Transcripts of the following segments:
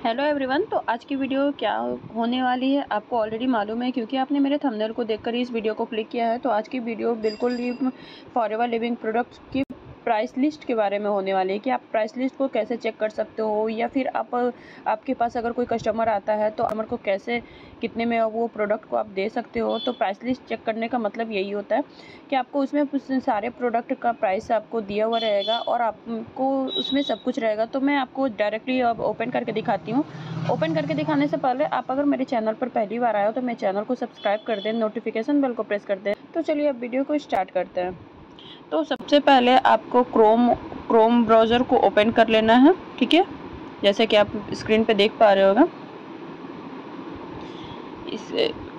Hello everyone. तो आज की वीडियो क्या होने वाली है आपको ऑलरेडी मालूम है, क्योंकि आपने मेरे थंबनेल को देखकर ही इस वीडियो को क्लिक किया है। तो आज की वीडियो बिल्कुल ही फॉरएवर लिविंग प्रोडक्ट्स की प्राइस लिस्ट के बारे में होने वाली है कि आप प्राइस लिस्ट को कैसे चेक कर सकते हो, या फिर आपके पास अगर कोई कस्टमर आता है तो कस्टमर को कैसे कितने में वो प्रोडक्ट को आप दे सकते हो। तो प्राइस लिस्ट चेक करने का मतलब यही होता है कि आपको उसमें सारे प्रोडक्ट का प्राइस आपको दिया हुआ रहेगा और आपको उसमें सब कुछ रहेगा। तो मैं आपको डायरेक्टली अब ओपन करके दिखाती हूँ। ओपन करके दिखाने से पहले आप अगर मेरे चैनल पर पहली बार आए हो तो मेरे चैनल को सब्सक्राइब कर दें, नोटिफिकेशन बेल को प्रेस कर दें। तो चलिए अब वीडियो को स्टार्ट करते हैं। तो सबसे पहले आपको क्रोम ब्राउज़र को ओपन कर लेना है, ठीक है। जैसे कि आप स्क्रीन पे देख पा रहे होगा, इस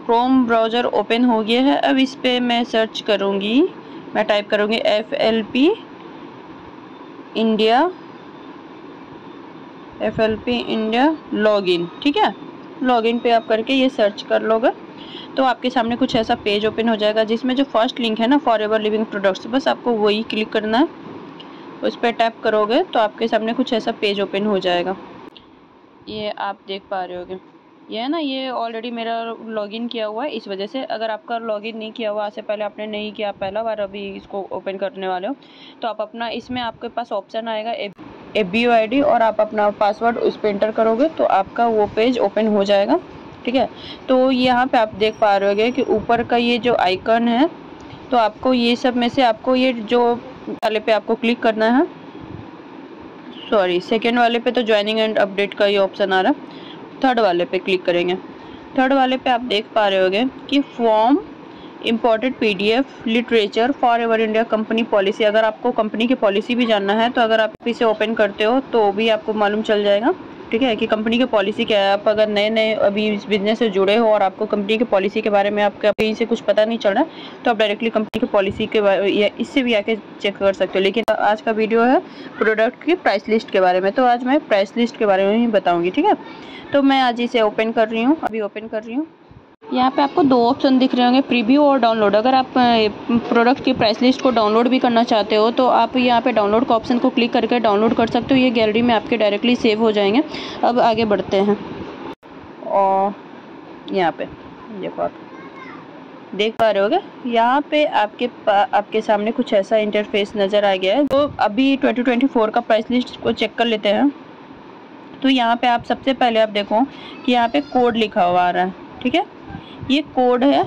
क्रोम ब्राउज़र ओपन हो गया है। अब इस पे मैं सर्च करूँगी, मैं टाइप करूँगी FLP इंडिया लॉगिन, ठीक है। लॉगिन पे आप करके ये सर्च कर लोगे तो आपके सामने कुछ ऐसा पेज ओपन हो जाएगा, जिसमें जो फर्स्ट लिंक है ना फॉरएवर लिविंग प्रोडक्ट्स, बस आपको वही क्लिक करना है। उस पर टैप करोगे तो आपके सामने कुछ ऐसा पेज ओपन हो जाएगा। ये आप देख पा रहे होगे, ये है ना, ये ऑलरेडी मेरा लॉगिन किया हुआ है। इस वजह से अगर आपका लॉगिन नहीं किया हुआ, आज से पहले आपने नहीं किया, पहला बार अभी इसको ओपन करने वाले हो, तो आप अपना इसमें आपके पास ऑप्शन आएगा FBOID और आप अपना पासवर्ड उस पर एंटर करोगे तो आपका वो पेज ओपन हो जाएगा, ठीक है। तो यहाँ पे आप देख पा रहे होगे कि ऊपर का ये जो आइकन है, तो आपको ये सब में से आपको ये जो वाले पे आपको क्लिक करना है। सॉरी, सेकेंड वाले पे तो ज्वाइनिंग एंड अपडेट का ये ऑप्शन आ रहा है। थर्ड वाले पे क्लिक करेंगे। थर्ड वाले पे आप देख पा रहे होगे कि form imported PDF literature forever India company policy. अगर आपको कंपनी की पॉलिसी भी जानना है तो अगर आप इसे ओपन करते हो तो भी आपको मालूम चल जाएगा, ठीक है, कि कंपनी की पॉलिसी क्या है। आप अगर नए अभी इस बिजनेस से जुड़े हो और आपको कंपनी की पॉलिसी के बारे में आपका कहीं से कुछ पता नहीं चल रहा है, तो आप डायरेक्टली कंपनी की पॉलिसी के बारे या इससे भी आके चेक कर सकते हो। लेकिन आज का वीडियो है प्रोडक्ट की प्राइस लिस्ट के बारे में, तो आज मैं प्राइस लिस्ट के बारे में ही बताऊँगी, ठीक है। तो मैं आज इसे ओपन कर रही हूँ, अभी ओपन कर रही हूँ। यहाँ पे आपको दो ऑप्शन दिख रहे होंगे, प्रीव्यू और डाउनलोड। अगर आप प्रोडक्ट की प्राइस लिस्ट को डाउनलोड भी करना चाहते हो तो आप यहाँ पे डाउनलोड का ऑप्शन को क्लिक करके डाउनलोड कर सकते हो। ये गैलरी में आपके डायरेक्टली सेव हो जाएंगे। अब आगे बढ़ते हैं और यहाँ पे देखो, आप देख पा रहे होगे, यहाँ पे आपके सामने कुछ ऐसा इंटरफेस नज़र आ गया है। तो अभी 2024 का प्राइस लिस्ट को चेक कर लेते हैं। तो यहाँ पे आप सबसे पहले आप देखो कि यहाँ पे कोड लिखा हुआ आ रहा है, ठीक है। ये कोड है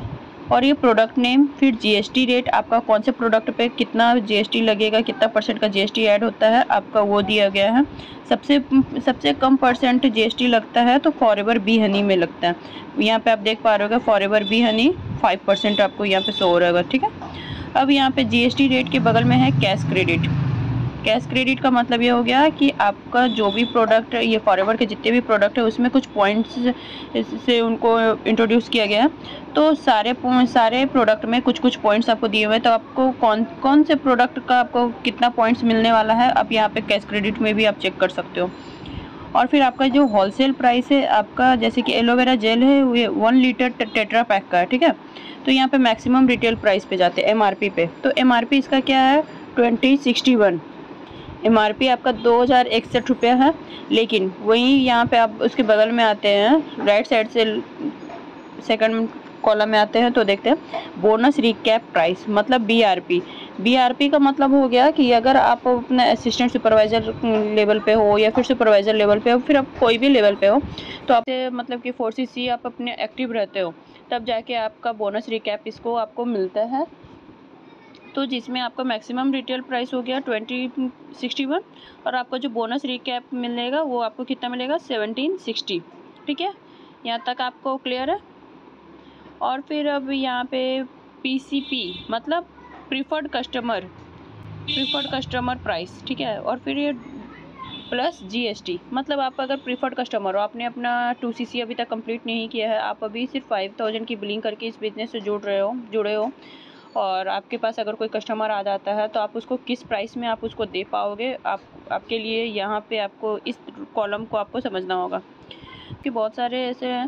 और ये प्रोडक्ट नेम, फिर GST रेट, आपका कौन से प्रोडक्ट पे कितना GST लगेगा, कितना % का GST ऐड होता है आपका वो दिया गया है। सबसे कम % GST लगता है तो फॉरएवर बी हनी में लगता है। यहाँ पे आप देख पा रहे होगे फॉरएवर बी हनी 5% आपको यहाँ पे शो हो रहेगा, ठीक है। अब यहाँ पे GST रेट के बगल में है कैश क्रेडिट। कैश क्रेडिट का मतलब ये हो गया कि आपका जो भी प्रोडक्ट, ये फॉरएवर के जितने भी प्रोडक्ट है उसमें कुछ पॉइंट्स से उनको इंट्रोड्यूस किया गया है। तो सारे प्रोडक्ट में कुछ कुछ पॉइंट्स आपको दिए हुए हैं। तो आपको कौन से प्रोडक्ट का आपको कितना पॉइंट्स मिलने वाला है, आप यहाँ पे कैश क्रेडिट में भी आप चेक कर सकते हो। और फिर आपका जो होलसेल प्राइस है आपका, जैसे कि एलोवेरा जेल है, ये 1 लीटर टेट्रा पैक का है, ठीक है। तो यहाँ पे मैक्सिमम रिटेल प्राइस पे जाते हैं, MRP पे। तो MRP इसका क्या है, 2061। MRP आपका 2061 रुपया है। लेकिन वहीं यहाँ पे आप उसके बगल में आते हैं, राइट साइड से सेकंड कॉलम में आते हैं तो देखते हैं बोनस रिकैप प्राइस, मतलब BRP का मतलब हो गया कि अगर आप अपने असिस्टेंट सुपरवाइजर लेवल पे हो या फिर सुपरवाइजर लेवल पे हो, फिर आप कोई भी लेवल पे हो, तो आप मतलब कि 4CC आप अपने एक्टिव रहते हो, तब जाके आपका बोनस रिकैप इसको आपको मिलता है। तो जिसमें आपका मैक्सिमम रिटेल प्राइस हो गया 2061 और आपका जो बोनस रिकैप मिलेगा वो आपको कितना मिलेगा, 1760, ठीक है। यहाँ तक आपको क्लियर है। और फिर अब यहाँ पे PCP मतलब प्रीफर्ड कस्टमर प्राइस, ठीक है। और फिर ये प्लस GST, मतलब आप अगर प्रीफर्ड कस्टमर हो, आपने अपना 2CC अभी तक कंप्लीट नहीं किया है, आप अभी सिर्फ 5000 की बिलिंग करके इस बिज़नेस से जुड़े हो और आपके पास अगर कोई कस्टमर आ जाता है तो आप उसको किस प्राइस में आप उसको दे पाओगे, आपके लिए यहाँ पे आपको इस कॉलम को आपको समझना होगा। कि बहुत सारे ऐसे हैं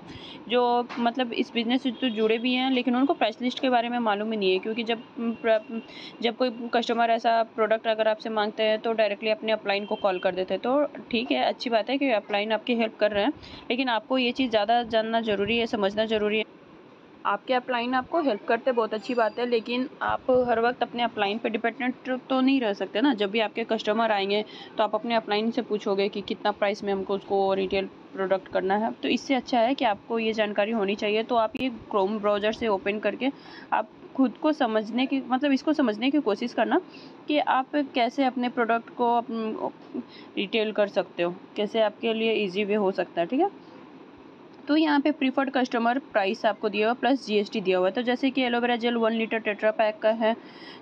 जो मतलब इस बिज़नेस से तो जुड़े भी हैं, लेकिन उनको प्राइस लिस्ट के बारे में मालूम ही नहीं है, क्योंकि जब कोई कस्टमर ऐसा प्रोडक्ट अगर आपसे मांगते हैं तो डायरेक्टली अपने अपलाइन को कॉल कर देते हैं। तो ठीक है, अच्छी बात है कि अपलाइन आपकी हेल्प कर रहे हैं, लेकिन आपको ये चीज़ ज़्यादा जानना ज़रूरी है, समझना ज़रूरी है। आपके अपलाइन आपको हेल्प करते बहुत अच्छी बात है, लेकिन आप हर वक्त अपने अपलाइन पे डिपेंडेंट तो नहीं रह सकते ना। जब भी आपके कस्टमर आएंगे तो आप अपने अपलाइन से पूछोगे कि कितना प्राइस में हमको उसको रिटेल प्रोडक्ट करना है। तो इससे अच्छा है कि आपको ये जानकारी होनी चाहिए। तो आप ये क्रोम ब्राउज़र से ओपन करके आप खुद को समझने की मतलब इसको समझने की कोशिश करना कि आप कैसे अपने प्रोडक्ट को रिटेल कर सकते हो, कैसे आपके लिए ईजी वे हो सकता है। ठीक है, तो यहाँ पे प्रीफर्ड कस्टमर प्राइस आपको दिया हुआ प्लस जीएसटी दिया हुआ है। तो जैसे कि aloe vera gel 1 litre tetra pack का है,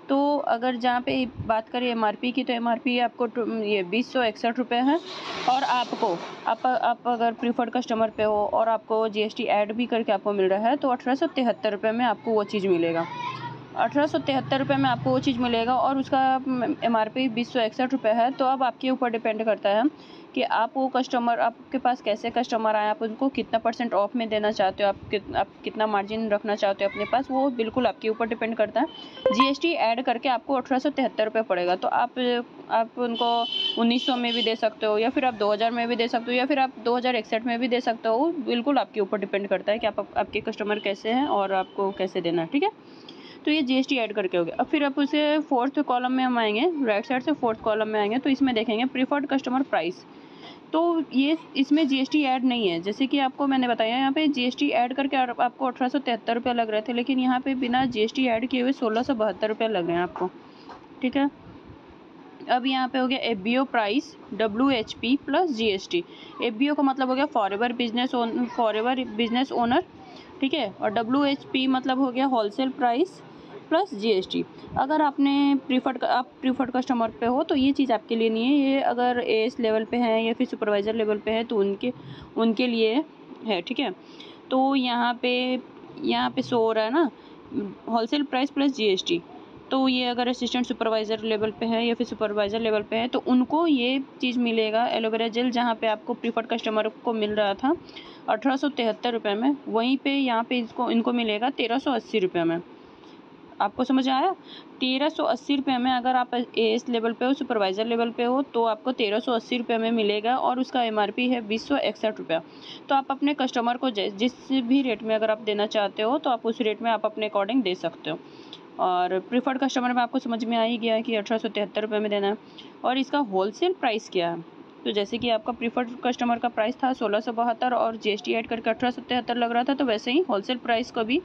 तो अगर जहाँ पे बात करें एमआरपी की, तो एमआरपी आपको ये 2061 रुपये है। और आपको आप अगर प्रीफर्ड कस्टमर पे हो और आपको जीएसटी ऐड भी करके आपको मिल रहा है तो 1873 रुपये में आपको वो चीज़ मिलेगा। 1873 रुपये में आपको वो चीज़ मिलेगा और उसका एमआरपी 2061 रुपये है। तो अब आपके ऊपर डिपेंड करता है कि आप वो कस्टमर, आपके पास कैसे कस्टमर आए, आप उनको कितना % ऑफ में देना चाहते हो, आप कितना मार्जिन रखना चाहते हो अपने पास, वो बिल्कुल आपके ऊपर डिपेंड करता है। जीएसटी ऐड करके आपको 1873 रुपये पड़ेगा। तो आप उनको 1900 में भी दे सकते हो, या फिर आप 2000 में भी दे सकते हो, या फिर आप 2061 में भी दे सकते हो। बिल्कुल आपके ऊपर डिपेंड करता है कि आपके कस्टमर कैसे हैं और आपको कैसे देना है। ठीक है, तो ये जीएसटी ऐड करके हो गया। अब फिर आप उसे 4th कॉलम में हम आएंगे, राइट साइड से 4th कॉलम में आएंगे, तो इसमें देखेंगे प्रीफर्ड कस्टमर प्राइस। तो ये इसमें जीएसटी ऐड नहीं है। जैसे कि आपको मैंने बताया, यहाँ पे जीएसटी ऐड करके आपको 1873 रुपये लग रहे थे, लेकिन यहाँ पे बिना जीएसटी ऐड किए हुए 1672 रुपये लग रहे हैं आपको। ठीक है, अब यहाँ पे हो गया FBO price WHP plus GST. FBO का मतलब हो गया फॉरएवर बिजनेस ओनर। ठीक है, और WHP मतलब हो गया होलसेल प्राइस प्लस जीएसटी। अगर आप प्रीफर्ड कस्टमर पे हो तो ये चीज़ आपके लिए नहीं है। ये अगर एएस लेवल पे है या फिर सुपरवाइज़र लेवल पे है तो उनके लिए है। ठीक है, तो यहाँ पे शो हो रहा है ना होलसेल प्राइस प्लस जीएसटी। तो ये अगर असिस्टेंट सुपरवाइज़र लेवल पे है या फिर सुपरवाइज़र लेवल पे है तो उनको ये चीज़ मिलेगा। एलोवेरा जेल जहाँ पे आपको प्रीफर्ड कस्टमर को मिल रहा था 1873 रुपये में, वहीं पे यहाँ पे इनको मिलेगा 1380 रुपये में। आपको समझ आया? 1380 रुपये में अगर आप एएस लेवल पे हो, सुपरवाइज़र लेवल पे हो, तो आपको 1380 रुपये में मिलेगा और उसका एमआरपी है 2061 रुपया। तो आप अपने कस्टमर को जिस भी रेट में अगर आप देना चाहते हो तो आप उस रेट में आप अपने अकॉर्डिंग दे सकते हो। और प्रीफर्ड कस्टमर में आपको समझ में आ ही गया है कि 1873 रुपये में देना है। और इसका होलसेल प्राइस क्या है? तो जैसे कि आपका प्रीफर्ड कस्टमर का प्राइस था 1672 और जीएसटी ऐड करके 1873 लग रहा था, तो वैसे ही होलसेल प्राइस का भी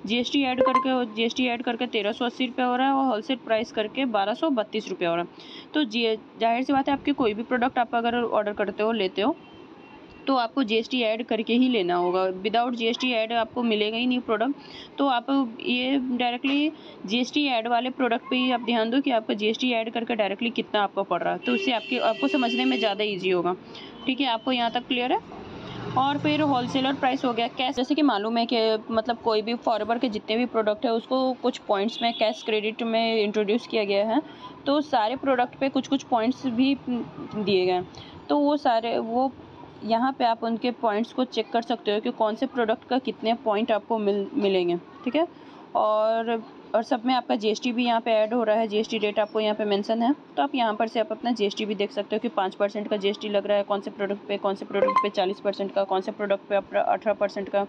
जीएसटी ऐड करके 1380 रुपये हो रहा है और होलसेल प्राइस करके 1232 रुपये हो रहा है। तो जाहिर सी बात है, आपके कोई भी प्रोडक्ट आप अगर ऑर्डर करते हो, लेते हो, तो आपको जीएसटी ऐड करके ही लेना होगा। विदाउट जीएसटी ऐड आपको मिलेगा ही नहीं प्रोडक्ट। तो आप ये डायरेक्टली जीएसटी ऐड वाले प्रोडक्ट पे ही आप ध्यान दो कि आपका जीएसटी ऐड करके डायरेक्टली कितना आपको पड़ रहा है, तो उससे आपको समझने में ज़्यादा ईजी होगा। ठीक है, आपको यहाँ तक क्लियर है? और फिर होलसेलर प्राइस हो गया कैश। जैसे कि मालूम है कि मतलब कोई भी फॉरएवर के जितने भी प्रोडक्ट है उसको कुछ पॉइंट्स में कैश क्रेडिट में इंट्रोड्यूस किया गया है। तो सारे प्रोडक्ट पे कुछ पॉइंट्स भी दिए गए हैं। तो वो यहाँ पे आप उनके पॉइंट्स को चेक कर सकते हो कि कौन से प्रोडक्ट का कितने पॉइंट आपको मिलेंगे। ठीक है, और सब में आपका जीएसटी भी यहाँ पे ऐड हो रहा है। जीएसटी रेट आपको यहाँ पे मेंशन है, तो आप यहाँ पर से आप अपना जीएसटी भी देख सकते हो कि 5% का जीएसटी लग रहा है कौन से प्रोडक्ट पे 40% का, कौन से प्रोडक्ट पे 18% का।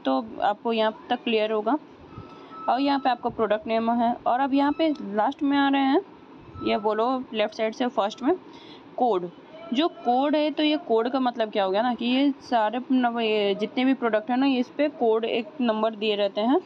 तो आपको यहाँ तक क्लियर होगा। और यहाँ पे आपका प्रोडक्ट नेम है। और अब यहाँ पे लास्ट में आ रहे हैं, ये बोलो लेफ्ट साइड से फर्स्ट में कोड। जो कोड है, तो ये कोड का मतलब क्या हो गया ना कि ये सारे ये जितने भी प्रोडक्ट है ना, इस पे कोड एक नंबर दिए रहते हैं,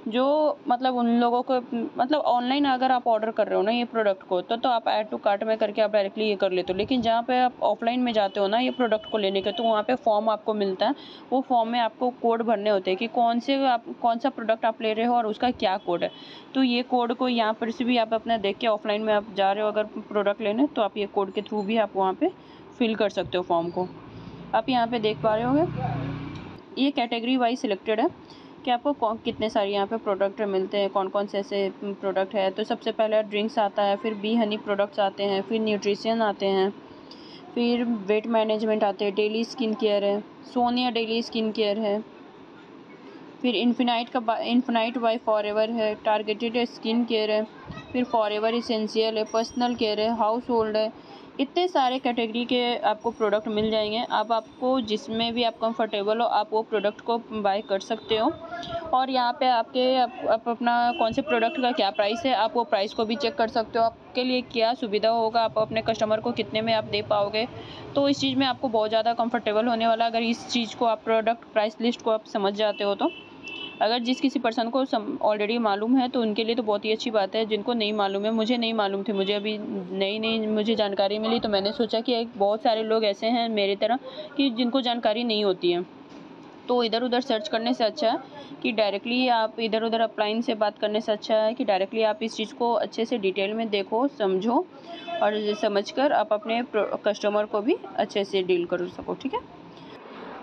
जो मतलब उन लोगों को मतलब ऑनलाइन अगर आप ऑर्डर कर रहे हो ना ये प्रोडक्ट को, तो आप ऐड टू कार्ट में करके आप डायरेक्टली ये कर लेते हो। लेकिन जहाँ पे आप ऑफलाइन में जाते हो ना ये प्रोडक्ट को लेने के, तो वहाँ पे फॉर्म आपको मिलता है। वो फॉर्म में आपको कोड भरने होते हैं कि कौन सा प्रोडक्ट आप ले रहे हो और उसका क्या कोड है। तो ये कोड को यहाँ पर से भी आप अपना देख के, ऑफलाइन में आप जा रहे हो अगर प्रोडक्ट लेने, तो आप ये कोड के थ्रू भी आप वहाँ पर फिल कर सकते हो फॉर्म को। आप यहाँ पे देख पा रहे होंगे ये कैटेगरी वाइज सिलेक्टेड है कि आपको कितने सारे यहाँ पे प्रोडक्ट मिलते हैं, कौन कौन से ऐसे प्रोडक्ट है। तो सबसे पहले ड्रिंक्स आता है, फिर बी हनी प्रोडक्ट्स आते हैं, फिर न्यूट्रिशन आते हैं, फिर वेट मैनेजमेंट आते हैं, डेली स्किन केयर है, सोनिया डेली स्किन केयर है, फिर इन्फिनाइट बाय फॉरएवर है, टारगेटेड स्किन केयर है, फिर फॉरएवर इसेंशियल है, पर्सनल केयर है, हाउस होल्ड है। इतने सारे कैटेगरी के आपको प्रोडक्ट मिल जाएंगे। अब आपको जिसमें भी आप कंफर्टेबल हो आप वो प्रोडक्ट को बाय कर सकते हो। और यहाँ पे आप अपना कौन से प्रोडक्ट का क्या प्राइस है आप वो प्राइस को भी चेक कर सकते हो। आपके लिए क्या सुविधा होगा, आप अपने कस्टमर को कितने में आप दे पाओगे, तो इस चीज़ में आपको बहुत ज़्यादा कंफर्टेबल होने वाला। अगर इस चीज़ को आप प्रोडक्ट प्राइस लिस्ट को आप समझ जाते हो तो अगर जिस किसी पर्सन को ऑलरेडी मालूम है तो उनके लिए तो बहुत ही अच्छी बात है। जिनको नहीं मालूम है, मुझे नहीं मालूम थे, मुझे अभी नई मुझे जानकारी मिली, तो मैंने सोचा कि बहुत सारे लोग ऐसे हैं मेरी तरह कि जिनको जानकारी नहीं होती है। तो इधर उधर सर्च करने से अच्छा है कि डायरेक्टली आप इधर उधर अपलाइन से बात करने से अच्छा है कि डायरेक्टली आप इस चीज़ को अच्छे से डिटेल में देखो, समझो और समझकर आप अपने कस्टमर को भी अच्छे से डील कर सको। ठीक है,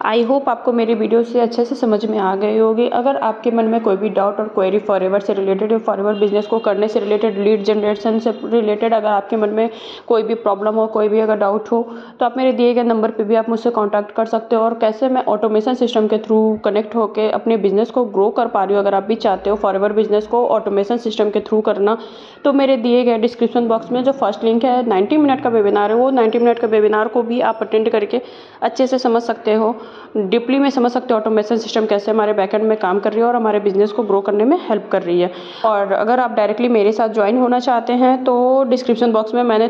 आई होप आपको मेरी वीडियो से अच्छे से समझ में आ गई होगी। अगर आपके मन में कोई भी डाउट और क्वेरी फॉरएवर से रिलेटेड या फॉरएवर बिजनेस को करने से रिलेटेड, लीड जनरेशन से रिलेटेड अगर आपके मन में कोई भी प्रॉब्लम हो, कोई भी अगर डाउट हो, तो आप मेरे दिए गए नंबर पे भी आप मुझसे कांटेक्ट कर सकते हो। और कैसे मैं ऑटोमेशन सिस्टम के थ्रू कनेक्ट होकर अपने बिजनेस को ग्रो कर पा रही हूँ, अगर आप भी चाहते हो फॉरएवर बिजनेस को ऑटोमेशन सिस्टम के थ्रू करना, तो मेरे दिए गए डिस्क्रिप्शन बॉक्स में जो फर्स्ट लिंक है 90 मिनट का वेबिनार है, वो 90 मिनट का वेबिनार को भी आप अटेंड करके अच्छे से समझ सकते हो, डीपली में समझ सकते हो ऑटोमेशन सिस्टम कैसे हमारे बैकएंड में काम कर रही है और हमारे बिजनेस को ग्रो करने में हेल्प कर रही है। और अगर आप डायरेक्टली मेरे साथ ज्वाइन होना चाहते हैं तो डिस्क्रिप्शन बॉक्स में मैंने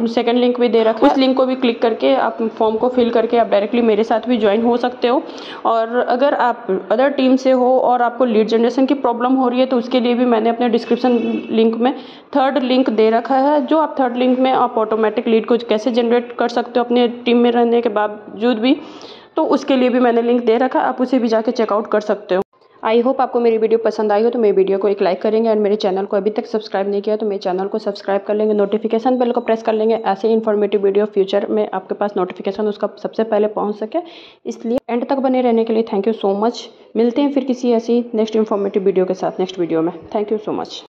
सेकंड लिंक भी दे रखा है, उस लिंक को भी क्लिक करके आप फॉर्म को फिल करके आप डायरेक्टली मेरे साथ भी ज्वाइन हो सकते हो। और अगर आप अदर टीम से हो और आपको लीड जनरेशन की प्रॉब्लम हो रही है तो उसके लिए भी मैंने अपने डिस्क्रिप्शन लिंक में थर्ड लिंक दे रखा है, जो आप थर्ड लिंक में आप ऑटोमेटिक लीड को कैसे जनरेट कर सकते हो अपने टीम में रहने के बावजूद भी, तो उसके लिए भी मैंने लिंक दे रखा, आप उसे भी जाके चेकआउट कर सकते हो। आई होप आपको मेरी वीडियो पसंद आई हो तो मेरी वीडियो को एक लाइक करेंगे एंड मेरे चैनल को अभी तक सब्सक्राइब नहीं किया तो मेरे चैनल को सब्सक्राइब कर लेंगे, नोटिफिकेशन बेल को प्रेस कर लेंगे, ऐसे इन्फॉर्मेटिव वीडियो फ्यूचर में आपके पास नोटिफिकेशन उसका सबसे पहले पहुंच सके। इसलिए एंड तक बने रहने के लिए थैंक यू सो मच। मिलते हैं फिर किसी ऐसी नेक्स्ट इन्फॉर्मेटिव वीडियो के साथ नेक्स्ट वीडियो में। Thank you so much.